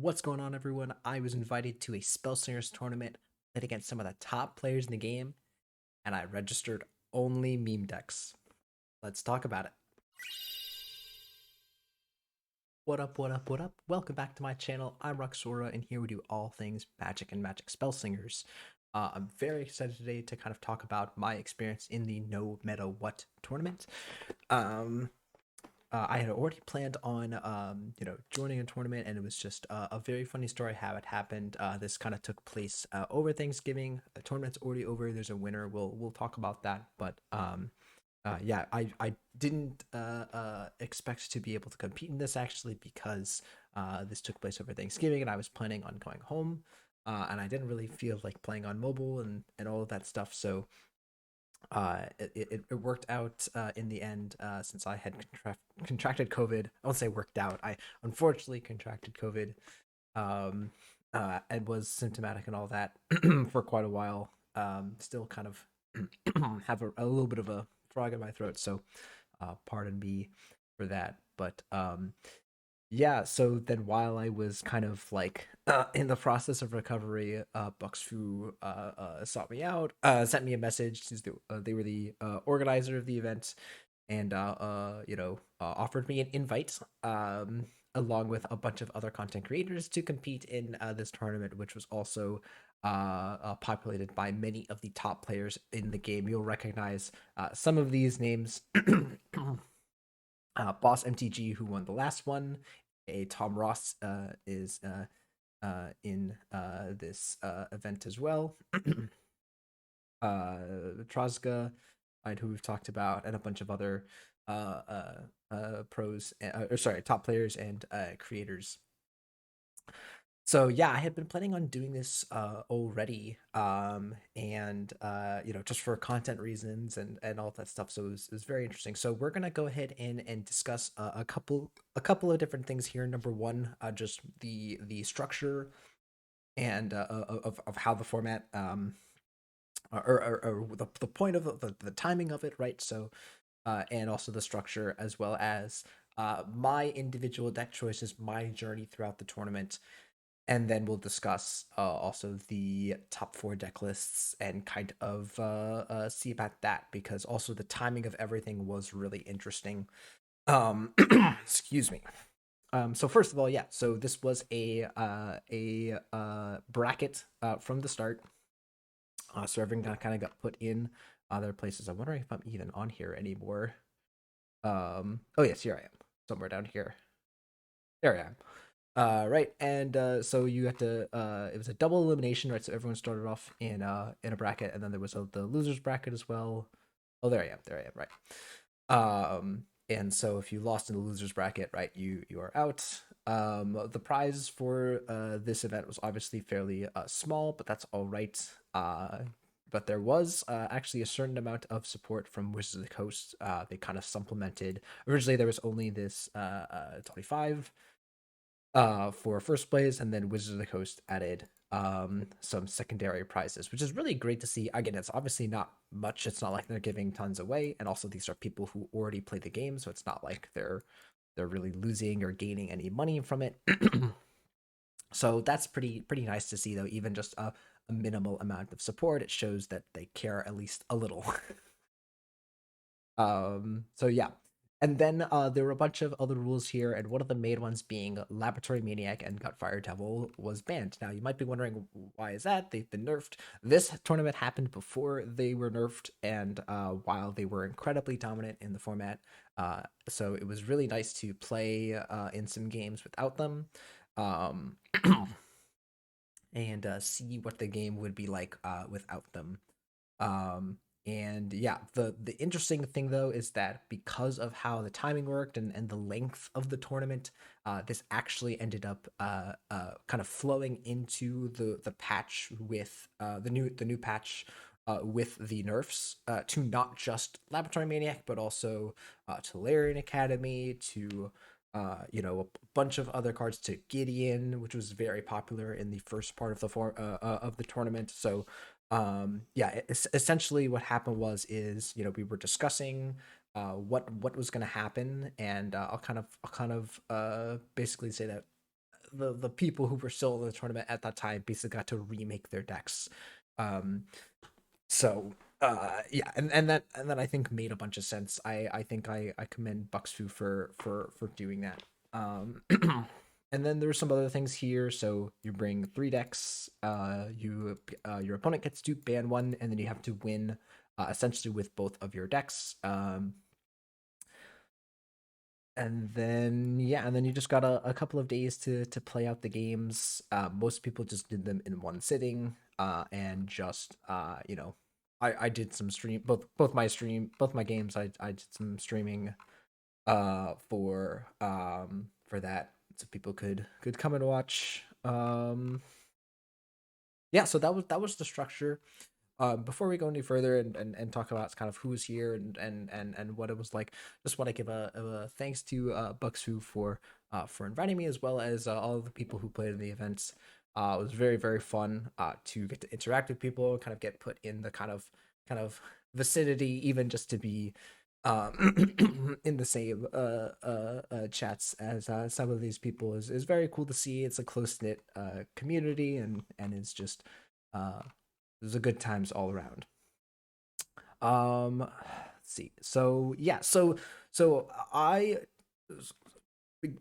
What's going on, everyone? I was invited to a Spellslingers tournament, played against some of the top players in the game, and I registered only meme decks. Let's talk about it. What up, what up, what up? Welcome back to my channel. I'm Ruxora, and here we do all things Magic and Magic Spellslingers. I'm very excited today to kind of talk about my experience in the No Meta What tournament. Um, I had already planned on, joining a tournament, and it was just a very funny story how it happened. This kind of took place over Thanksgiving. The tournament's already over. There's a winner. We'll talk about that. But yeah, I didn't expect to be able to compete in this actually because this took place over Thanksgiving, and I was planning on going home. And I didn't really feel like playing on mobile and all of that stuff. So it worked out in the end since I had contracted COVID. I won't say worked out. I unfortunately contracted COVID um, and was symptomatic and all that for quite a while. Still kind of have a little bit of a frog in my throat, so pardon me for that. But yeah, so then while I was kind of like in the process of recovery, Buxfoo sought me out, sent me a message. They were the organizer of the event, and offered me an invite, along with a bunch of other content creators to compete in this tournament, which was also populated by many of the top players in the game. You'll recognize some of these names. BossMTG, who won the last one. Tom Ross is in this event as well. Trozga, who we've talked about, and a bunch of other pros, or sorry, top players and creators. So yeah, I had been planning on doing this already, and just for content reasons and all that stuff. So it was very interesting. So we're gonna go ahead and discuss a couple of different things here. Number one, just the structure and of how the format or the point of the timing of it, right? So and also the structure as well as my individual deck choices, my journey throughout the tournament, and then we'll discuss also the top four deck lists and kind of see about that because also the timing of everything was really interesting. Excuse me. So first of all, yeah. So this was a bracket from the start. So everything kind of got put in other places. I'm wondering if I'm even on here anymore. Oh yes, here I am. Somewhere down here. There I am. Right, and so you have to. It was a double elimination, right? So everyone started off in a bracket, and then there was the losers bracket as well. Oh, there I am. There I am. Right. And so if you lost in the losers bracket, right, you are out. The prize for this event was obviously fairly small, but that's all right. But there was actually a certain amount of support from Wizards of the Coast. They kind of supplemented. Originally, there was only this 25 for first place, and then Wizards of the Coast added some secondary prizes, which is really great to see. Again, it's obviously not much. It's not like they're giving tons away, and also these are people who already play the game, so it's not like they're really losing or gaining any money from it. So that's pretty nice to see, though. Even just a minimal amount of support, it shows that they care at least a little. So yeah. And then there were a bunch of other rules here, and one of the main ones being Laboratory Maniac and Gutfire Devil was banned. Now, you might be wondering, why is that? They've been nerfed. This tournament happened before they were nerfed, and while they were incredibly dominant in the format. So it was really nice to play in some games without them. Um, and see what the game would be like without them. Um, and yeah, the interesting thing though is that because of how the timing worked and the length of the tournament, this actually ended up kind of flowing into the patch with the new patch. With the nerfs to not just Laboratory Maniac, but also to Larian Academy, to a bunch of other cards, to Gideon, which was very popular in the first part of the tournament. So yeah, essentially what happened was we were discussing what was going to happen, and I'll kind of basically say that the people who were still in the tournament at that time basically got to remake their decks. Um, so yeah, and that I think made a bunch of sense. I think I commend Buxfoo for doing that. And then there's some other things here. So you bring 3 decks. Your opponent gets to ban one, and then you have to win essentially with both of your decks. And then yeah, and then you just got a couple of days to play out the games. Most people just did them in one sitting, and just I did some stream both my games. I did some streaming for that, so people could come and watch. Yeah, so that was the structure. Before we go any further and talk about kind of who's here and what it was like, just want to give a thanks to Buxfoo for inviting me, as well as all of the people who played in the events. It was very, very fun to get to interact with people, kind of get put in the kind of vicinity, even just to be in the same chats as some of these people is very cool to see. It's a close knit community, and it's just uh, it was a good times all around. Let's see. So yeah, so I,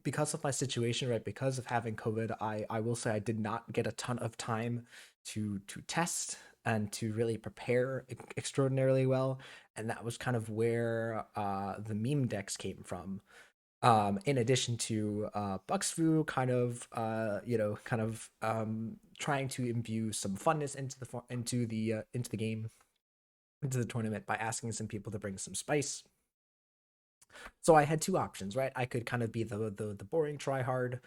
because of my situation, right? Because of having COVID, I will say I did not get a ton of time to test and to really prepare extraordinarily well, and that was kind of where the meme decks came from. In addition to Buxfoo trying to imbue some funness into the game, into the tournament, by asking some people to bring some spice. So I had 2 options, right? I could kind of be the boring try hard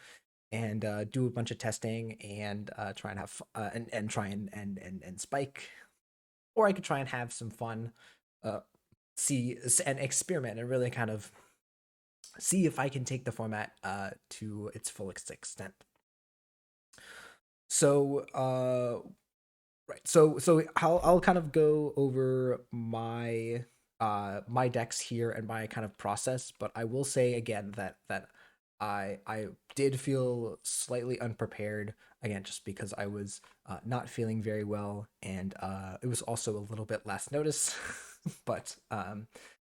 and do a bunch of testing and try and have and try and spike, or I could try and have some fun, uh, see and experiment and really kind of see if I can take the format to its full extent. So right, so I'll kind of go over my decks here and my kind of process, but I will say again that I did feel slightly unprepared, again, just because I was not feeling very well, and it was also a little bit last notice. But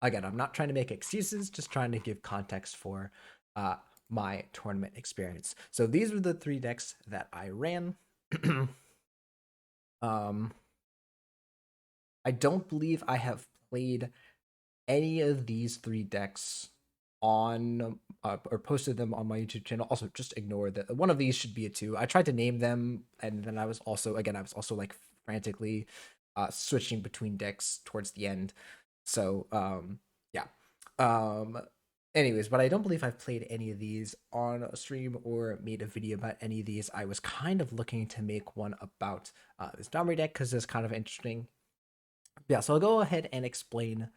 again, I'm not trying to make excuses, just trying to give context for uh, my tournament experience. So these were the 3 decks that I ran. um, I don't believe I have played any of these 3 decks on or posted them on my YouTube channel. Also, just ignore that one of these should be a 2. I tried to name them, and then I was also like frantically switching between decks towards the end. So yeah. Um anyways, but I don't believe I've played any of these on a stream or made a video about any of these. I was kind of looking to make one about this Domri deck because it's kind of interesting. Yeah, so I'll go ahead and explain,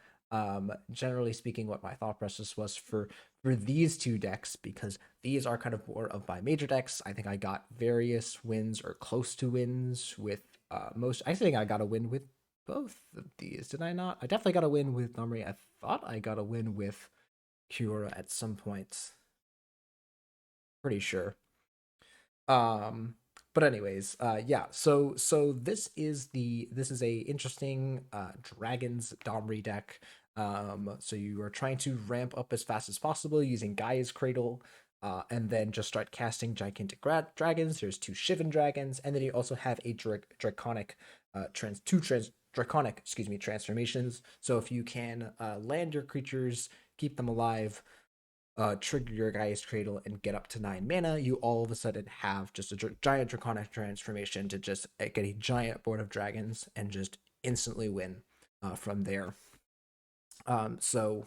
generally speaking, what my thought process was for these 2 decks, because these are kind of more of my major decks. I think I got various wins or close to wins with most. I think I got a win with both of these. Did I not? I definitely got a win with Nomri. I thought I got a win with Cura at some point. Pretty sure. Um, but anyways, yeah. So this is a interesting dragons Domri deck. So you are trying to ramp up as fast as possible using Gaia's Cradle, and then just start casting gigantic dragons. There's 2 Shivan dragons, and then you also have a draconic draconic, excuse me, transformations. So if you can land your creatures, keep them alive, trigger your Gaia's Cradle, and get up to 9 mana, you all of a sudden have just a giant draconic transformation to just get a giant board of dragons and just instantly win from there. So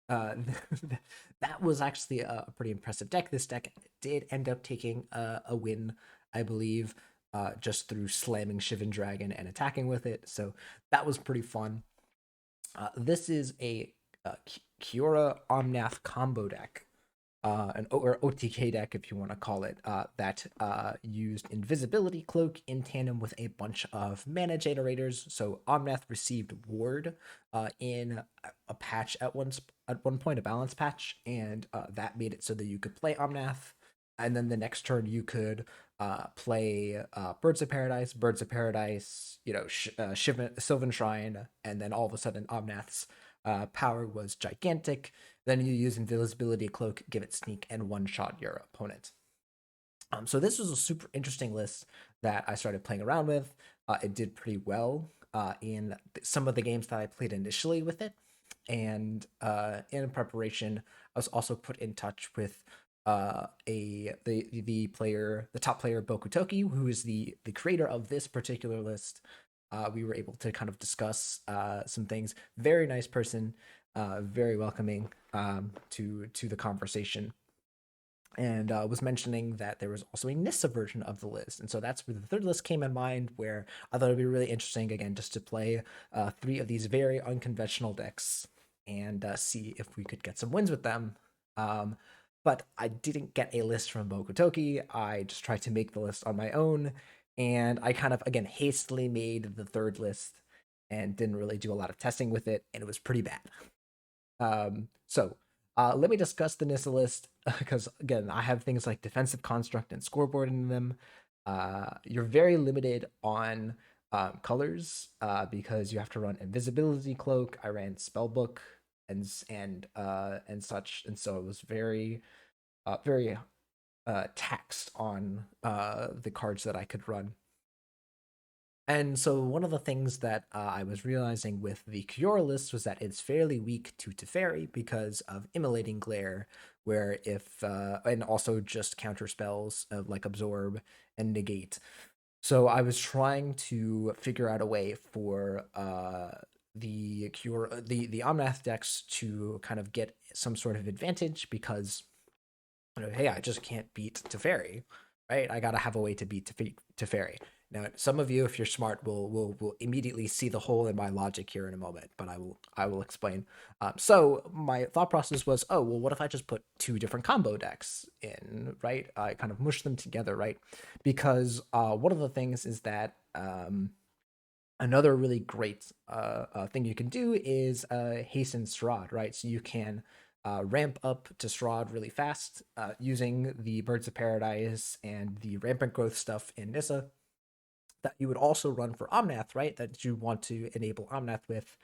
that was actually a pretty impressive deck. This deck did end up taking a win, I believe, just through slamming Shivan Dragon and attacking with it. So that was pretty fun. This is a Kiora Omnath combo deck, or OTK deck, if you want to call it, that used Invisibility Cloak in tandem with a bunch of mana generators. So Omnath received Ward in a patch at one point, a balance patch, and that made it so that you could play Omnath. and then the next turn you could play Birds of Paradise, Sylvan Shrine, and then all of a sudden Omnath's power was gigantic. Then you use Invisibility Cloak, give it sneak, and one shot your opponent. So this was a super interesting list that I started playing around with. It did pretty well in some of the games that I played initially with it, and in preparation, I was also put in touch with the top player Bokutoki, who is the creator of this particular list. We were able to kind of discuss some things. Very nice person, very welcoming to the conversation, and was mentioning that there was also a Nissa version of the list. And so that's where the third list came in mind, where I thought it'd be really interesting, again, just to play three of these very unconventional decks and see if we could get some wins with them. Um, but I didn't get a list from Bokutoki. I just tried to make the list on my own. And I kind of, again, hastily made the third list and didn't really do a lot of testing with it. And it was pretty bad. So let me discuss the Nissa list because again, I have things like defensive construct and scoreboard in them. You're very limited on colors because you have to run invisibility cloak. I ran spellbook and such, and so it was very taxed on the cards that I could run. And so one of the things that I was realizing with the Cure list was that it's fairly weak to Teferi because of Immolating Glare, where if and also just counter spells like Absorb and Negate. So I was trying to figure out a way for the Omnath decks to kind of get some sort of advantage because hey, I just can't beat Teferi, right? I gotta have a way to beat Teferi. Now, some of you, if you're smart, will immediately see the hole in my logic here in a moment, but I will explain. So my thought process was, oh well, what if I just put two different combo decks in, right? I kind of mush them together, right? Because one of the things is that another really great thing you can do is hasten Strahd, right? So you can ramp up to Strahd really fast using the Birds of Paradise and the rampant growth stuff in Nissa that you would also run for Omnath, right? That you want to enable Omnath with,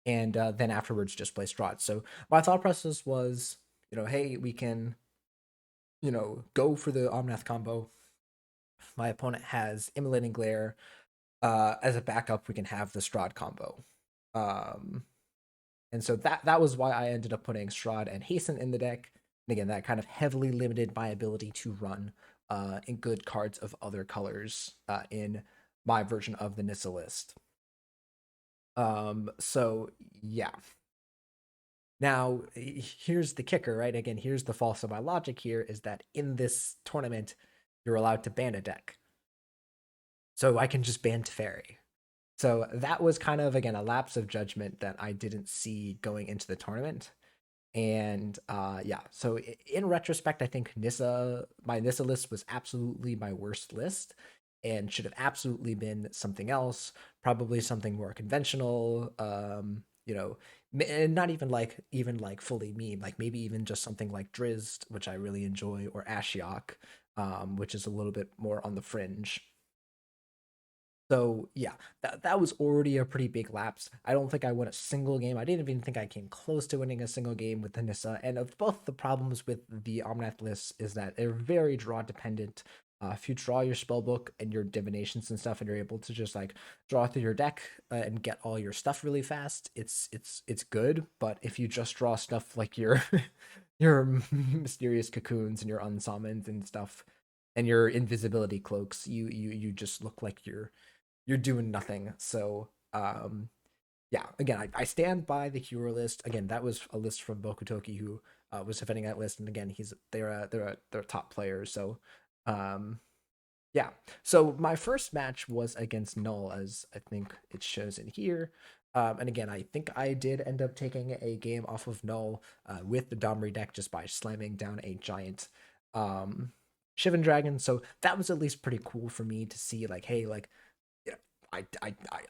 and then afterwards just play Strahd. So my thought process was, hey, we can, go for the Omnath combo. My opponent has Immolating Glare. As a backup, we can have the Strahd combo. Um, and so that was why I ended up putting Strahd and Hasten in the deck. And again, that kind of heavily limited my ability to run in good cards of other colors in my version of the Nissa list. So yeah. Now here's the kicker, right? Again, here's the false of my logic here is that in this tournament, you're allowed to ban a deck. So I can just ban Teferi. So that was kind of again a lapse of judgment that I didn't see going into the tournament. And yeah, so in retrospect, I think my Nissa list was absolutely my worst list and should have absolutely been something else, probably something more conventional. And not even like fully meme, like maybe even just something like Drizzt, which I really enjoy, or Ashiok, which is a little bit more on the fringe. So yeah, that was already a pretty big lapse. I don't think I won a single game. I didn't even think I came close to winning a single game with the Nissa. And of both the problems with the Omnath lists is that they're very draw dependent. If you draw your spell book and your divinations and stuff, and you're able to just like draw through your deck and get all your stuff really fast, it's good. But if you just draw stuff like your your mysterious cocoons and your unsummons and stuff, and your invisibility cloaks, you just look like you're doing nothing. So yeah, again, I stand by the hero list. Again, that was a list from Bokutoki who was defending that list, and again, they're top players. So yeah. So my first match was against Null, as I think it shows in here. And again, I think I did end up taking a game off of Null with the Domri deck just by slamming down a giant um, Shivan Dragon. So that was at least pretty cool for me to see, like, hey, like, you know,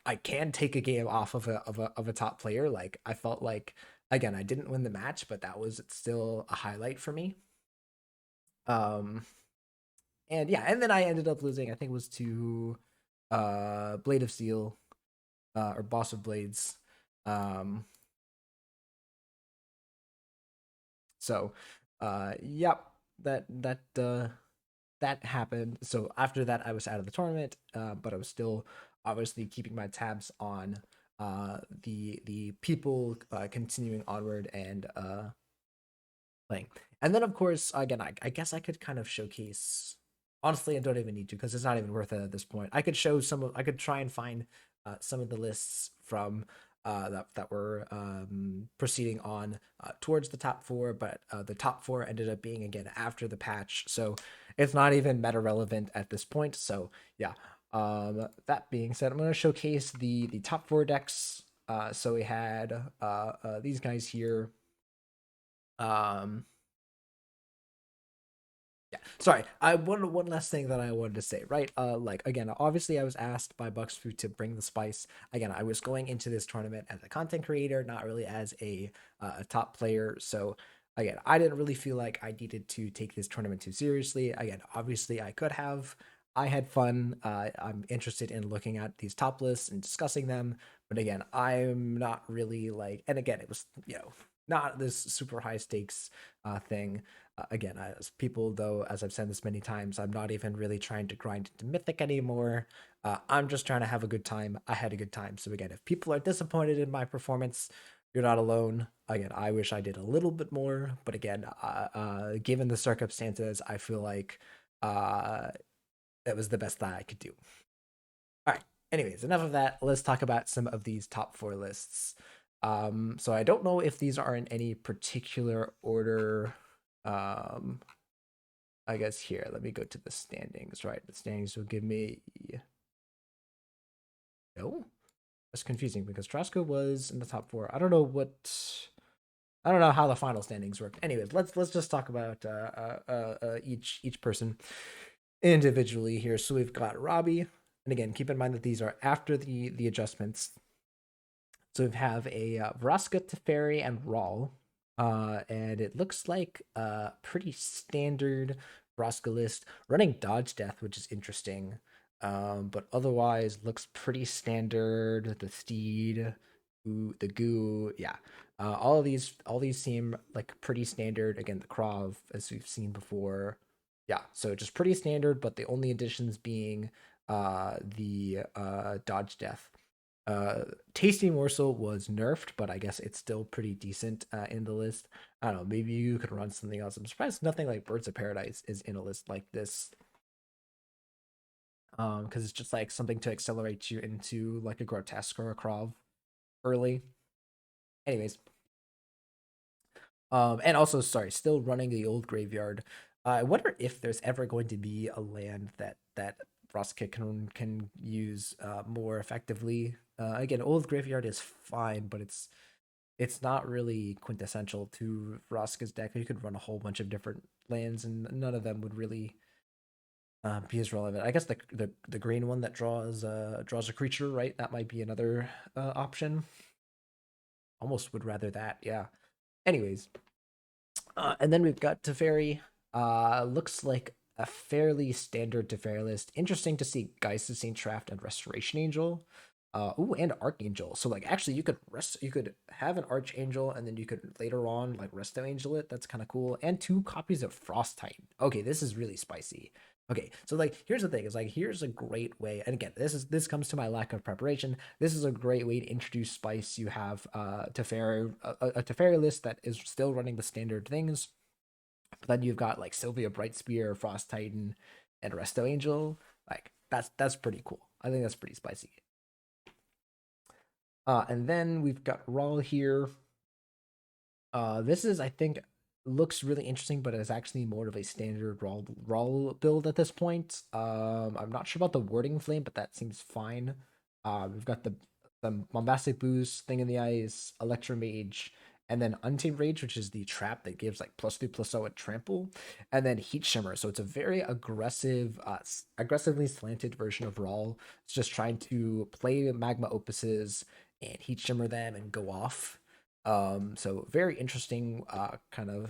I can take a game off of a top player. Like, I felt like, I didn't win the match, but that was still a highlight for me. Um, And yeah, and then I ended up losing. I think it was to Blade of Steel or Boss of Blades. Um, so yep, that happened. So after that, I was out of the tournament, but I was still obviously keeping my tabs on the people continuing onward and playing. And then, of course, again, I guess I could kind of showcase. Honestly, I don't even need to because it's not even worth it at this point. I could show some of. I could try and find some of the lists from that were proceeding on towards the top four, but the top four ended up being again after the patch, so it's not even meta relevant at this point. So yeah. That being said, I'm going to showcase the top four decks. So we had these guys here. Um, Yeah. Sorry. I one last thing that I wanted to say, right? Like again, obviously I was asked by Buxfoo to bring the spice. Again, I was going into this tournament as a content creator, not really as a top player. So again, I didn't really feel like I needed to take this tournament too seriously. Again, obviously I could have. I had fun. I'm interested in looking at these top lists and discussing them. But again, I'm not really like, and again, it was, not this super high stakes thing. Again, as people, though, as I've said this many times, I'm not even really trying to grind into Mythic anymore. I'm just trying to have a good time. I had a good time. So, again, if people are disappointed in my performance, you're not alone. Again, I wish I did a little bit more. But again, given the circumstances, I feel like uh, it was the best that I could do. All right. Anyways, enough of that. Let's talk about some of these top four lists. So I don't know if these are in any particular order. Um, I guess here, let me go to the standings, right? The standings will give me. No? That's confusing because Trasco was in the top four. I don't know what. I don't know how the final standings work. Anyways, let's just talk about each person individually here. So we've got Robbie, and again, keep in mind that these are after the adjustments. So we have a Vraska, Teferi, and Rawl. And it looks like a pretty standard Vraska list, running Dodge Death, which is interesting. But otherwise looks pretty standard. The Steed, the Goo, yeah. All these seem like pretty standard. Again, the Krav, as we've seen before. Yeah, so just pretty standard, but the only additions being the Dodge Death. Uh, Tasty Morsel was nerfed, but I guess it's still pretty decent in the list. I don't know. Maybe you could run something else. I'm surprised nothing like Birds of Paradise is in a list like this. Because it's just like something to accelerate you into like a Grotesque or a Krav early. Anyways, and also sorry, still running the old graveyard. I wonder if there's ever going to be a land that Roskit can use more effectively. Again, old graveyard is fine, but it's not really quintessential to Vraska's deck. You could run a whole bunch of different lands, and none of them would really be as relevant. I guess the green one that draws a creature, right? That might be another option. Almost would rather that, yeah. Anyways, and then we've got Teferi. Looks like a fairly standard Teferi list. Interesting to see Geist of Saint Traft and Restoration Angel. Ooh, and Archangel. So like actually you could have an Archangel and then you could later on like Resto Angel it. That's kind of cool. And 2 copies of Frost Titan. Okay, this is really spicy. Okay, so like here's the thing, is like here's a great way, and again, this comes to my lack of preparation. This is a great way to introduce spice. You have Teferi, a Teferi list that is still running the standard things, but then you've got like Sylvia Brightspear, Frost Titan, and Resto Angel. Like that's pretty cool. I think that's pretty spicy. And then we've got Rawl here. This is, I think, looks really interesting, but is actually more of a standard Rawl build at this point. I'm not sure about the wording flame, but that seems fine. We've got the Bombastic Boost, Thing in the Ice, Electromage, and then Untamed Rage, which is the trap that gives like +2/+0 at trample, and then Heat Shimmer. So it's a very aggressive, aggressively slanted version of Rawl. It's just trying to play Magma Opuses and Heat Shimmer them and go off. So very interesting kind of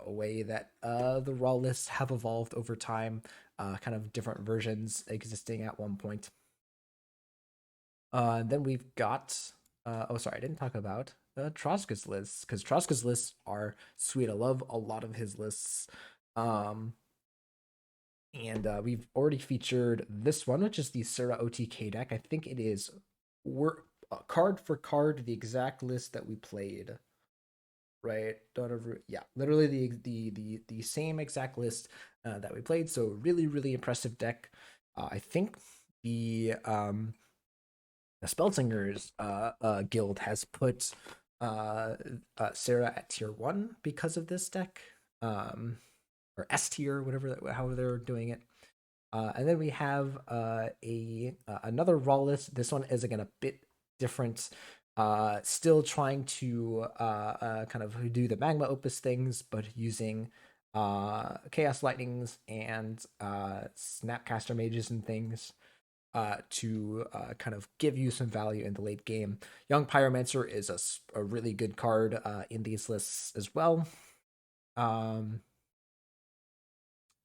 way that the raw lists have evolved over time. kind of different versions existing at one point. Then we've got, oh, sorry, I didn't talk about Troska's lists, because Troska's lists are sweet. I love a lot of his lists. Um, and we've already featured this one, which is the Sura OTK deck. I think it is we're card for card the exact list that we played, right? Yeah, literally the same exact list that we played. So really really impressive deck. I think the Spellslingers guild has put Sarah at tier 1 because of this deck, or S tier, whatever, however they're doing it. And then we have another raw list. This one is again a bit different. Still trying to kind of do the magma opus things, but using chaos lightnings and snapcaster mages and things to kind of give you some value in the late game. Young Pyromancer is a really good card in these lists as well.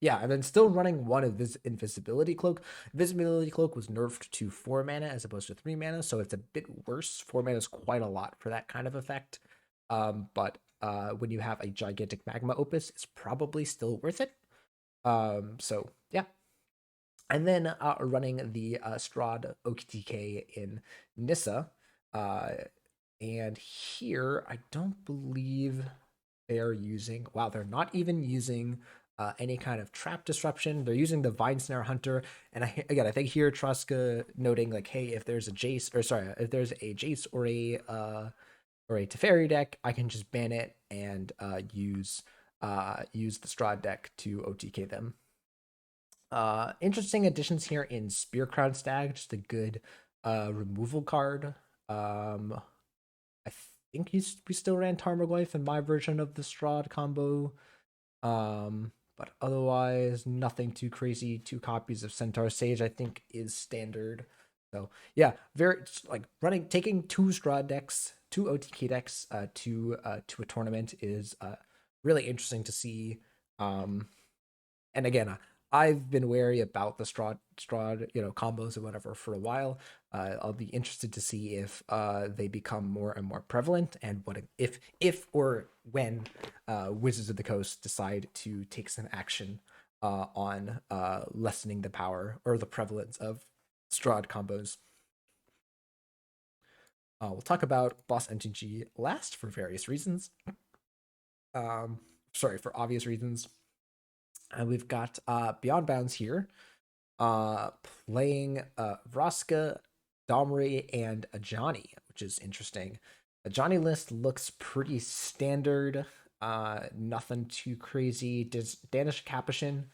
Yeah, and then still running one Invisibility Cloak. Invisibility Cloak was nerfed to 4 mana as opposed to 3 mana, so it's a bit worse. 4 mana is quite a lot for that kind of effect. But when you have a gigantic magma opus, it's probably still worth it. So yeah, and then running the Strahd OTK in Nissa. And here, I don't believe they are using. Wow, they're not even using any kind of trap disruption. They're using the Vine Snare Hunter. And again, I think here Truska noting like, hey, if there's a Jace, or sorry, if there's a Jace or a Teferi deck, I can just ban it and use the Strahd deck to OTK them. Interesting additions here in Spear Crown Stag, just a good removal card. I think we still ran Tarmogoyf in my version of the Strahd combo. But otherwise, nothing too crazy. 2 copies of Centaur Sage, I think, is standard. So yeah, very like taking 2 Strahd decks, 2 OTK decks to a tournament is really interesting to see. And again, I've been wary about the Strahd, combos and whatever for a while. I'll be interested to see if they become more and more prevalent, and what if or when Wizards of the Coast decide to take some action on lessening the power or the prevalence of Strahd combos. We'll talk about BossMTG last for various reasons. Sorry, for obvious reasons. And we've got Beyond Bounds here, playing Vraska, Domri, and Ajani, which is interesting. Ajani list looks pretty standard, nothing too crazy. Danish Capuchin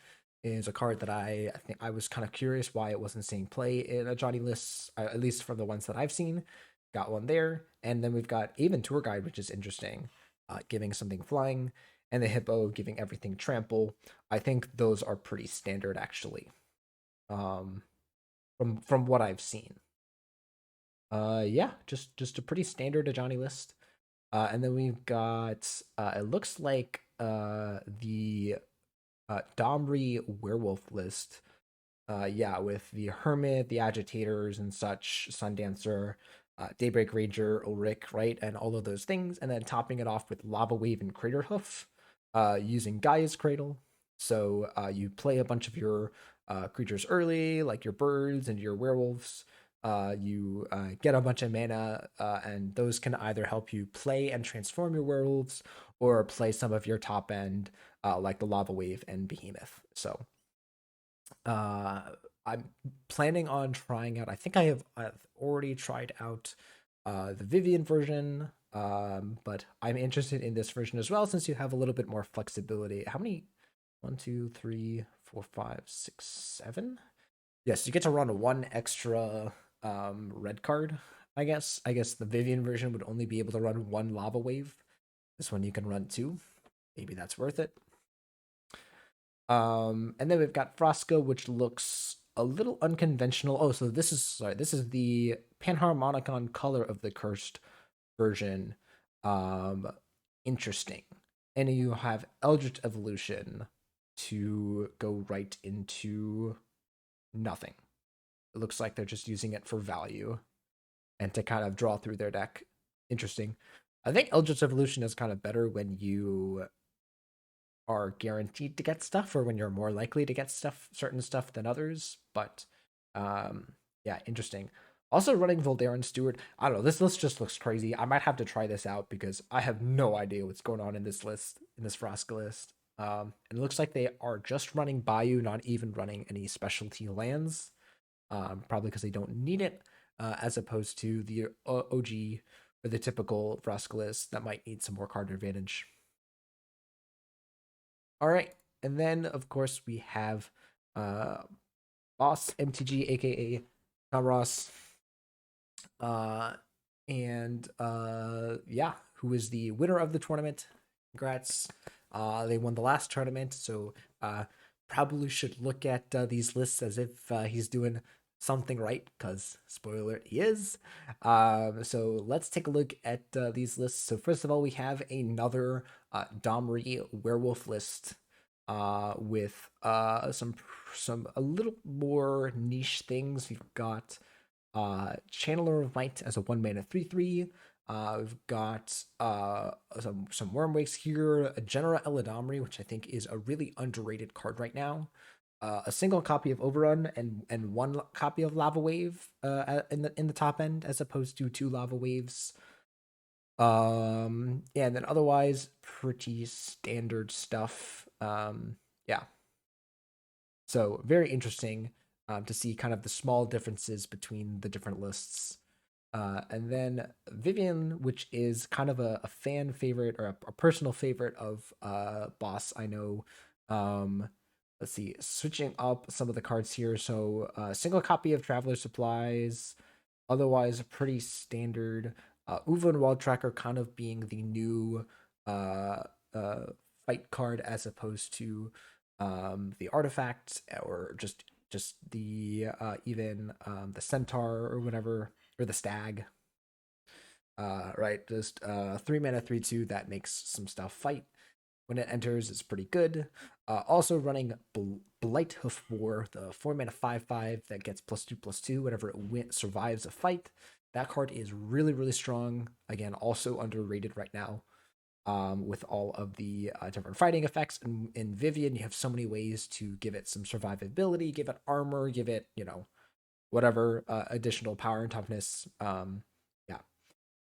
is a card that I think I was kind of curious why it wasn't seeing play in Ajani lists, at least from the ones that I've seen. Got one there, and then we've got Even Tour Guide, which is interesting, giving something flying, and the Hippo giving everything trample. I think those are pretty standard actually. From what I've seen. Yeah, just a pretty standard Ajani list. And then we've got it looks like the Domri werewolf list. Yeah, with the Hermit, the Agitators and such, Sundancer, Daybreak Ranger, Ulrich, right? And all of those things, and then topping it off with Lava Wave and Crater Hoof, using Gaia's Cradle. So you play a bunch of your creatures early, like your birds and your werewolves. You get a bunch of mana, and those can either help you play and transform your werewolves, or play some of your top end, like the Lava Wave and Behemoth. So I'm planning on trying out. I think I've already tried out the Vivian version, but I'm interested in this version as well since you have a little bit more flexibility. How many? 1, 2, 3, 4, 5, 6, 7. Yes, you get to run 1 extra red card. I guess the Vivian version would only be able to run 1 Lava Wave. This one you can run 2. Maybe that's worth it. And then we've got Frosco, which looks a little unconventional. Oh, so this is the Panharmonicon Color of the Cursed version. Interesting. And you have Eldritch Evolution, to go right into nothing. It looks like they're just using it for value and to kind of draw through their deck. Interesting. I think Eldritch Evolution is kind of better when you are guaranteed to get stuff or when you're more likely to get certain stuff than others. But yeah, interesting. Also running Voldaren Steward. I don't know, this list just looks crazy. I might have to try this out because I have no idea what's going on in this list, in this Vraska list. And it looks like they are just running Bayou, not even running any specialty lands. Probably because they don't need it, as opposed to the OG or the typical Vraska list that might need some more card advantage. All right, and then of course we have uh, BossMTG, aka Tom Ross, uh, and yeah, who is the winner of the tournament. Congrats. They won the last tournament, so probably should look at these lists as if he's doing something right, because spoiler alert, he is. So let's take a look at these lists. So first of all, we have another Domri werewolf list with some a little more niche things. We've got Channeler of Might as a 1 mana 3/3. We've got some Wormwakes here, a Genera Eladamri, which I think is a really underrated card right now. A single copy of Overrun and one copy of Lava Wave in the top end, as opposed to 2 Lava Waves. Yeah, and then otherwise pretty standard stuff. Yeah. So very interesting to see kind of the small differences between the different lists. And then Vivian, which is kind of a fan favorite or a personal favorite of Boss. I know. Let's see, switching up some of the cards here. So single copy of Traveler Supplies, otherwise pretty standard. Uva and Wild Tracker kind of being the new uh, uh, fight card as opposed to the artifact or just the even the centaur or whatever, or the stag. Right, just 3 mana 3/2 that makes some stuff fight. When it enters, it's pretty good. Also running Blight Hoof War, the 4 mana 5/5 that gets +2/+2 whenever it survives a fight. That card is really, really strong. Again, also underrated right now. With all of the different fighting effects. In Vivian, you have so many ways to give it some survivability, give it armor, give it, whatever additional power and toughness. Yeah.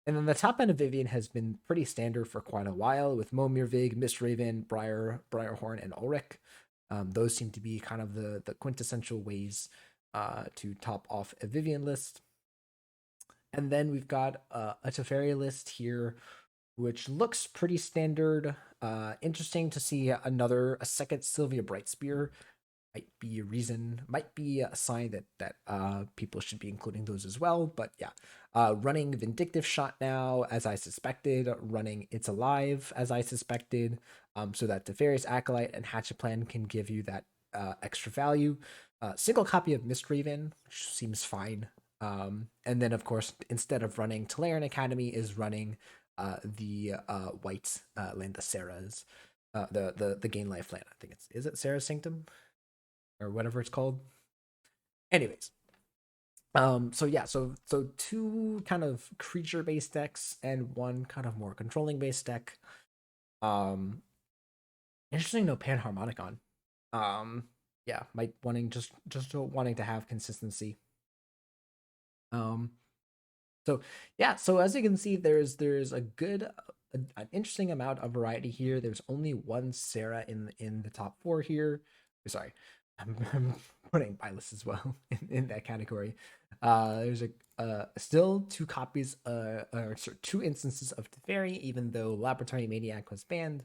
And then the top end of Vivian has been pretty standard for quite a while with Momir Vig, Mistraven, Briarhorn, and Ulrich. Those seem to be kind of the quintessential ways to top off a Vivian list. And then we've got a Teferi list here, which looks pretty standard. Interesting to see a second Sylvia Brightspear. Might be a sign that people should be including those as well. But yeah, running Vindictive Shot now, as I suspected, running It's Alive, as I suspected, so that Teferi's Acolyte and Hatchet Plan can give you that extra value. Single copy of Mistraven, which seems fine. And then, of course, instead of running Tolarian Academy, is running the white land, the Sarah's, the Gain Life land. I think is it Sarah's Sanctum or whatever it's called. Anyways, so yeah, so 2 kind of creature based decks and 1 kind of more controlling based deck. Interesting, no Panharmonicon. Yeah, might wanting just wanting to have consistency. Um, So yeah, so as you can see, there's an interesting amount of variety here. There's only 1 Sarah in the top 4 here. Sorry, I'm putting Bylus as well in that category. There's still 2 copies, or sorry, 2 instances of Teferi, even though Laboratory Maniac was banned.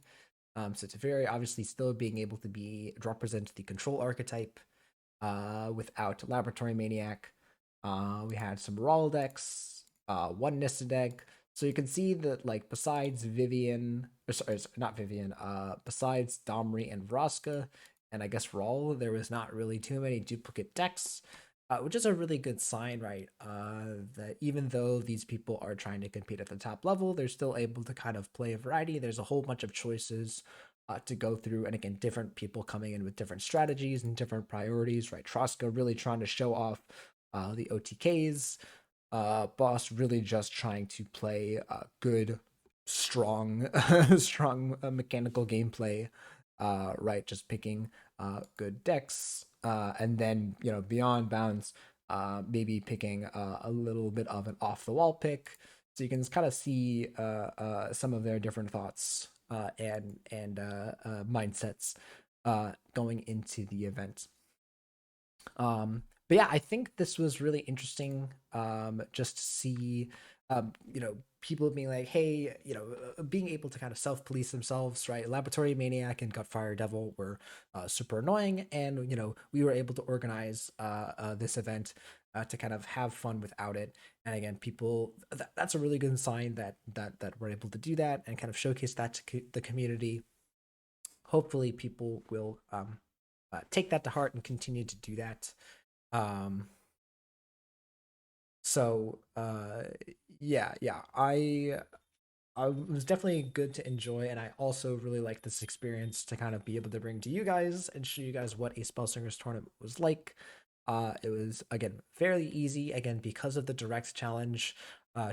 So Teferi obviously still being able to represent the control archetype, without Laboratory Maniac. We had some Rawl decks, 1 Nissa deck. So you can see that, like, besides Vivian, or sorry, not Vivian, besides Domri and Vraska, and I guess Rawl, there was not really too many duplicate decks, which is a really good sign, right? That even though these people are trying to compete at the top level, they're still able to kind of play a variety. There's a whole bunch of choices to go through. And again, different people coming in with different strategies and different priorities, right? Troska really trying to show off the OTKs. Boss really just trying to play good, strong, strong mechanical gameplay, right? Just picking good decks, and then beyond bounds, maybe picking a little bit of an off the wall pick, so you can kind of see some of their different thoughts and mindsets going into the event. But yeah, I think this was really interesting. Just to see, people being like, hey, being able to kind of self-police themselves, right? Laboratory Maniac and Gutfire Devil were super annoying, and we were able to organize this event to kind of have fun without it. And again, people, that's a really good sign that we're able to do that and kind of showcase that to the community. Hopefully, people will take that to heart and continue to do that. Um, so yeah, I was definitely good to enjoy, and I also really like this experience to kind of be able to bring to you guys and show you guys what a Spellslingers tournament was like. It was again fairly easy, again because of the direct challenge.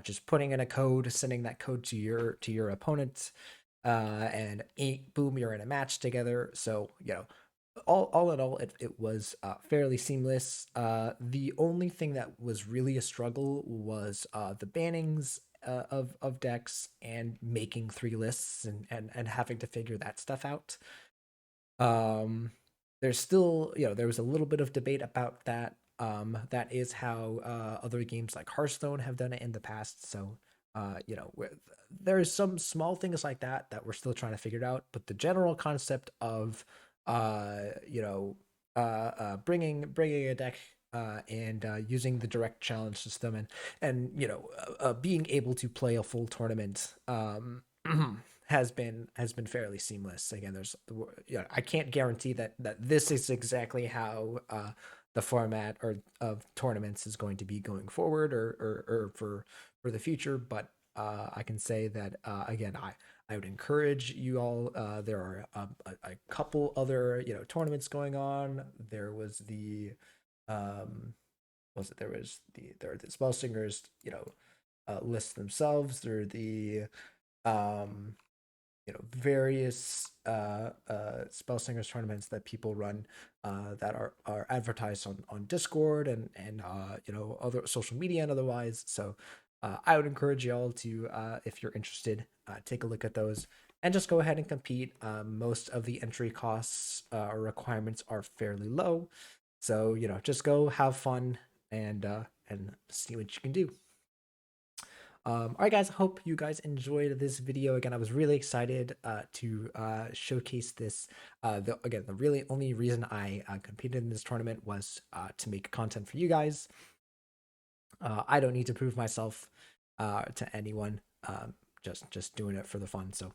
Just putting in a code, sending that code to your opponent, and boom, you're in a match together. So all in all, it was fairly seamless. The only thing that was really a struggle was the bannings of decks and making 3 lists and having to figure that stuff out. Um, there's still, there was a little bit of debate about that. That is how other games like Hearthstone have done it in the past. So, there's some small things like that we're still trying to figure it out. But the general concept of, bringing a deck and using the direct challenge system and being able to play a full tournament has been fairly seamless. Again, I can't guarantee that this is exactly how the format or of tournaments is going to be going forward or for the future, but I can say that again, I would encourage you all. There are a couple other tournaments going on. There was the was it there are the Spellslingers lists themselves. There are the um various Spellslingers tournaments that people run that are advertised on Discord and other social media and otherwise. So I would encourage y'all to, if you're interested, take a look at those and just go ahead and compete. Most of the entry costs or requirements are fairly low, so just go have fun and see what you can do. All right, guys, I hope you guys enjoyed this video. Again, I was really excited to showcase this. The really only reason I competed in this tournament was to make content for you guys. I don't need to prove myself to anyone. Just doing it for the fun. So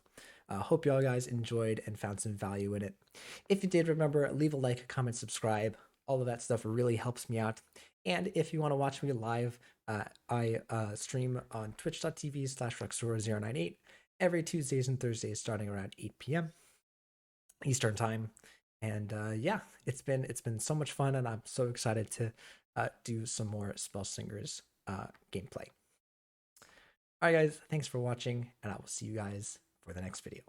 hope y'all guys enjoyed and found some value in it. If you did, remember, leave a like, comment, subscribe. All of that stuff really helps me out. And if you want to watch me live, I stream on twitch.tv/Rexora098 every Tuesdays and Thursdays starting around 8 p.m. Eastern time. And yeah, it's been so much fun, and I'm so excited to do some more Spellslingers gameplay. All right, guys, thanks for watching, and I will see you guys for the next video.